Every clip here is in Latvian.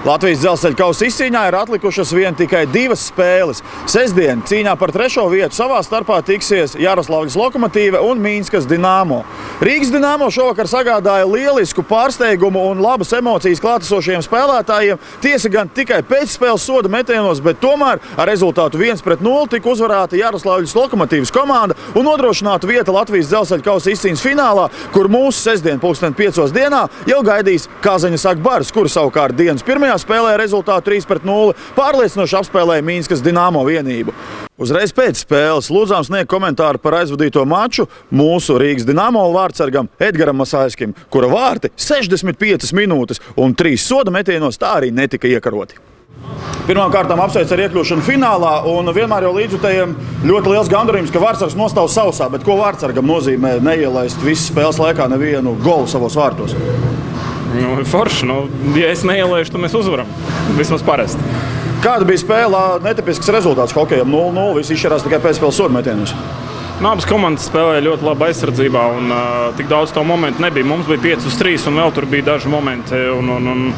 Latvijas Dzelzceļa kausa izcīņā ir atlikušas vien tikai 2 spēles. Sestdien cīņā par 3. vietu savā starpā tiksies Jaroslavļas Lokomotīve un Mīnskas Dinamo. Rīgas Dinamo šovakar sagādāja lielisku pārsteigumu un labas emocijas klātesošajiem spēlētājiem. Tiesa gan tikai pēcspēles soda metienos, bet tomēr ar rezultātu 1-0 tika uzvarēta Jaroslavļas Lokomotīvas komanda un nodrošināta vieta Latvijas Dzelzceļa kausa izcīņas finālā, kur mūsu sestdien 5:00 dienā jau gaidīs Kazaņas Akbars, kura savukārt dienas pirmajā spēlē rezultātu 3-0 pārliecinoši apspēlēja Mīnskas Dinamo vienību. Uzreiz pēc spēles lūdzām sniegt komentāru par aizvadīto maču mūsu Rīgas Dinamo vārtsargam Edgaram Masājskim, kura vārti 65 minūtes un 3 soda metienos tā arī netika iekaroti. Pirmām kārtām apsveic ar iekļūšanu finālā, un vienmēr jau līdzjutējiem ļoti liels gandarījums, ka vārtsargs nostāv sausā. Bet ko vārtsargam nozīmē neielaist visas spēles laikā nevienu golu savos vārtos? Forši. Ja es neieliešu, tad mēs uzvaram. Vismaz parasti. Kāda bija spēlē netipisks rezultāts hokejam? 0-0, visi izšķirās tikai pēcspēles soda metienos. Abas komandas spēlēja ļoti labi aizsardzībā, un tik daudz to momentu nebija. Mums bija 5-3, un vēl tur bija daži momenti. Un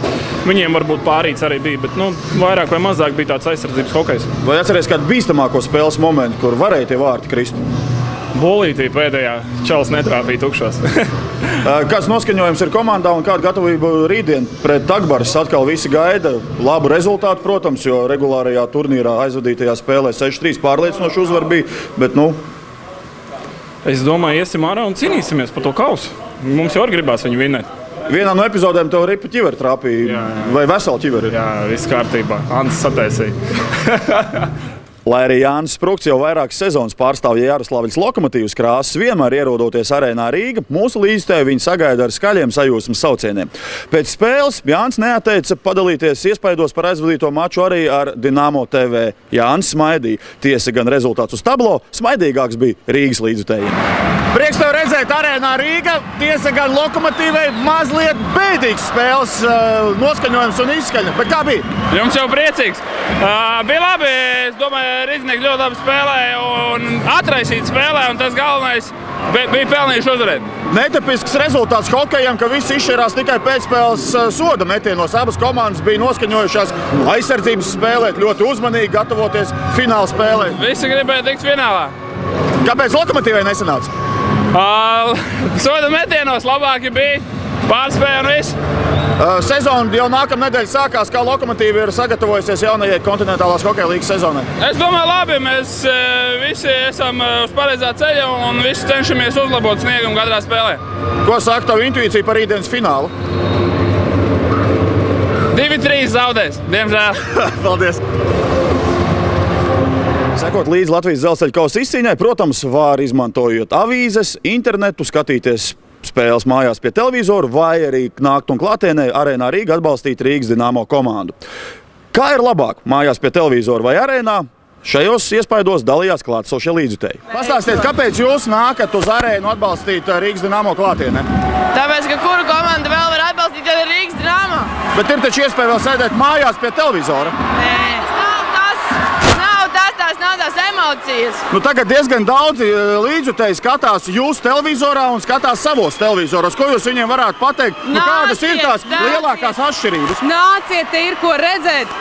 viņiem varbūt pārīts arī bija, bet vairāk vai mazāk bija tāds aizsardzības hokejs. Vai atceries kādu bīstamāko spēles momentu, kur varēja tie vārti krist? Bolītī pēdējā čalis netrāpīja tukšos. Kāds noskaņojums ir komandā un kāda gatavība rītdien pret Akbaras? Atkal visi gaida labu rezultātu, protams, jo regulārajā turnīrā aizvadītajā spēlē 6-3 pārliecinoši uzvar bija, bet Es domāju, iesim ārā un cīnīsimies par to kausu. Mums jau gribās viņu vinēt. Vienā no epizodēm tev ripa ķiveri trāpīja, vai vesela ķiveri? Jā, viss kārtībā. Ants sataisīja. Lai arī Jānis Sprukts jau vairākas sezonas pārstāvja Jaroslavļas Lokomotīvas krāsas, vienmēr ierodoties arēnā Rīga, mūsu līdzstēju viņi sagaida ar skaļiem sajūsmas saucieniem. Pēc spēles Jānis neatteica padalīties iespaidos par aizvadīto maču arī ar Dinamo TV. Jānis smaidīja. Tiesa gan rezultāts uz tablo, smaidīgāks bija Rīgas līdzstējiem. Prieks tev redzēt arēnā Rīga. Tiesa gan Lokomotīvai mazliet bēdīgs spēles noskaņojums un izskaņa. Bet kā bija? Jums jau priecīgs. Bija labi. Es domāju, Rīdznieki ļoti labi spēlēja un atraisīt spēlē, un tas galvenais bija pelnījuši uzvarēt. Netipisks rezultāts hokejam, ka visi izšķirās tikai pēcspēles soda metienos. Abas komandas bija noskaņojušās aizsardzības spēlēt, ļoti uzmanīgi gatavoties fināla spēlē. Visi gribēja tikt finālā. Kāpēc Lokomotīvai nesanāca? Soda metienos labāki bija, pārspēja un viss. Sezona jau nākamā nedēļa sākās, kā Lokomotīva ir sagatavojusies jaunajai kontinentālās hokeja līgas sezonai. Es domāju, labi, mēs visi esam uz pareizā ceļa un visi cenšamies uzlabot sniegumu katrā spēlē. Ko saka tavu intuīcija par rītdienas finālu? 2-3 zaudēs, diemžēl. Paldies! Sekot līdz Latvijas Dzelzceļa kausa izcīņai, protams, var izmantojot avīzes, internetu, skatīties spēles mājās pie televizoru vai arī nākt un klātienē arēnā Rīga atbalstīt Rīgas Dinamo komandu. Kā ir labāk, mājās pie televizoru vai arēnā? Šajos iespaidos dalījās klātesošie līdzjutēji. Pastāstiet, kāpēc jūs nākat uz arēnu atbalstīt Rīgas Dinamo klātienē? Tāpēc, ka kuru komandu vēl var atbalstīt, ja ir Rīgas Dinamo. Bet ir taču iespēja vēl sēdēt mājās pie televizora. Nē, tās nav tās emocijas. Tagad diezgan daudzi līdzjutēji skatās jūsu televizorā un skatās savos televizoros. Ko jūs viņiem varētu pateikt? Kādas ir tās lielākās atšķirības? Nāciet, te ir ko redzēt.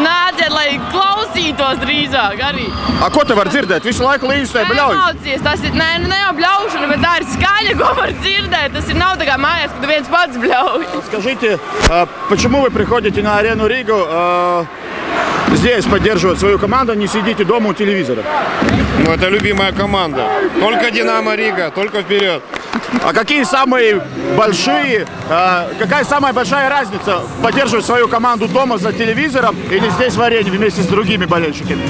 Nāciet, lai klausītos drīzāk arī. Ko te var dzirdēt? Visu laiku līdzjutēji bļauj? Emocijas, tas ir, ne jau bļaušana, bet tā ir skaļa, ko var dzirdēt. Tas ir nav tā kā mājās, kad viens pats bļauj. Скажите, почему вы приходите на арену Ригу здесь поддерживать свою команду, не сидите дома у телевизора? Это любимая команда. Только Динамо Рига, только вперед. А какая самая большая разница поддерживать свою команду дома за телевизором или здесь в арене вместе с другими болельщиками?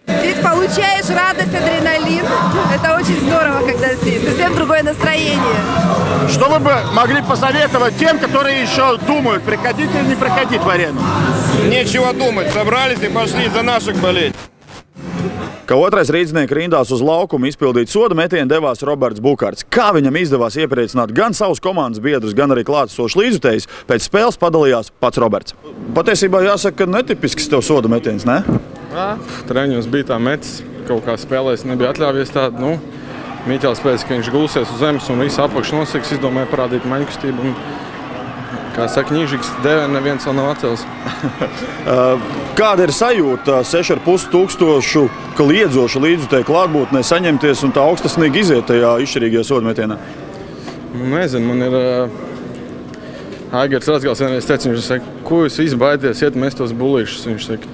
Здесь получаешь радость, адреналин. Это очень здорово, когда здесь. Совсем другое настроение. Что вы бы могли посоветовать тем, которые еще думают, приходить или не приходить в арену? Нечего думать. Собрались и пошли за наших болеть. Kā otrais rīdznieks rindās uz laukumu izpildīt soda metienu devās Roberts Bukārts. Kā viņam izdevās iepriecināt gan savus komandas biedrus, gan arī klātesošus līdzjutējus, pēc spēles padalījās pats Roberts. Patiesībā jāsaka, ka netipisks tev soda metiens, ne? Treniņos bija tā metis, kaut kā spēlēs nebija atļāvies tādu. Mīķels pēc, ka viņš gulsies uz zemes un visu apakšu nosiks, izdomāja parādīt maņkustību. kā saka, Ņīžiks devē neviens vēl nav atcels. Kāda ir sajūta 6,5 tūkstošu kliedzošu līdzjutēju klātbūtnē saņemties un tā augstasnīgi iziet tajā izšķirīgajā sodmetienā? Nezinu, man ir Aigars Razgals vienreiz teica, viņš saka, ko jūs visi baidieties, iet mest tos bulīšus. Viņš saka,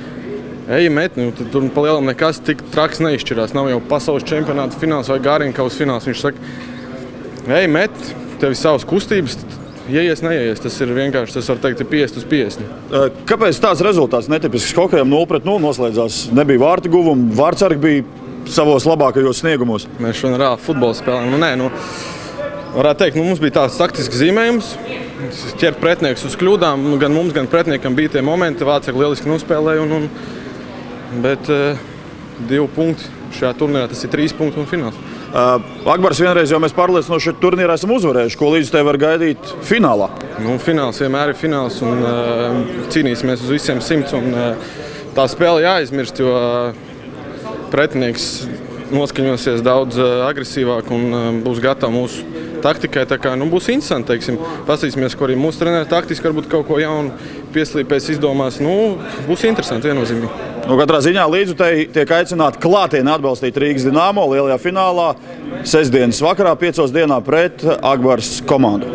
ej met, tur pa lielam nekas tik traks neizšķirās. Nav jau pasaules čempionāta fināls vai Gārīnkaus fināls. Viņš saka, ej met, tev ir savas kustības, ieies, neieies. Tas ir vienkārši, tas var teikt, ir 50/50. Kāpēc tāds rezultāts netipisks hokejam 0-0 noslēdzās? Nebija vārtu guvumi, vārtsargi bija savos labākajos sniegumos. Mēs šodien reāli futbolu spēlējam. Varētu teikt, mums bija tāds taktisks zīmējums, ķert pretinieks uz kļūdām. Gan mums, gan pretiniekam bija tie momenti, vārtsargi lieliski nospēlēja. Bet 2 punkti šajā turnīrā, tas ir 3 punkti un fināls. Akbars vienreiz jau mēs pārliecinoši turnīrā esam uzvarējuši. Ko līdz tev var gaidīt finālā? Fināls vienmēr ir fināls un cīnīsimies uz visiem 100. Tā spēle jāizmirst, jo pretinieks noskaņosies daudz agresīvāk un būs gatavs mūsu taktikai. Tā kā būs interesanti, teiksim. Pasīsimies, ko arī mūsu treneri taktiski varbūt kaut ko jaunu pieslīpēs, izdomās. Būs interesanti, viennozīmīgi. Katrā ziņā līdzjutēji tiek aicināti klātienē atbalstīt Rīgas Dināmo lielajā finālā sestdienas vakarā 5 dienā pret Akbars komandu.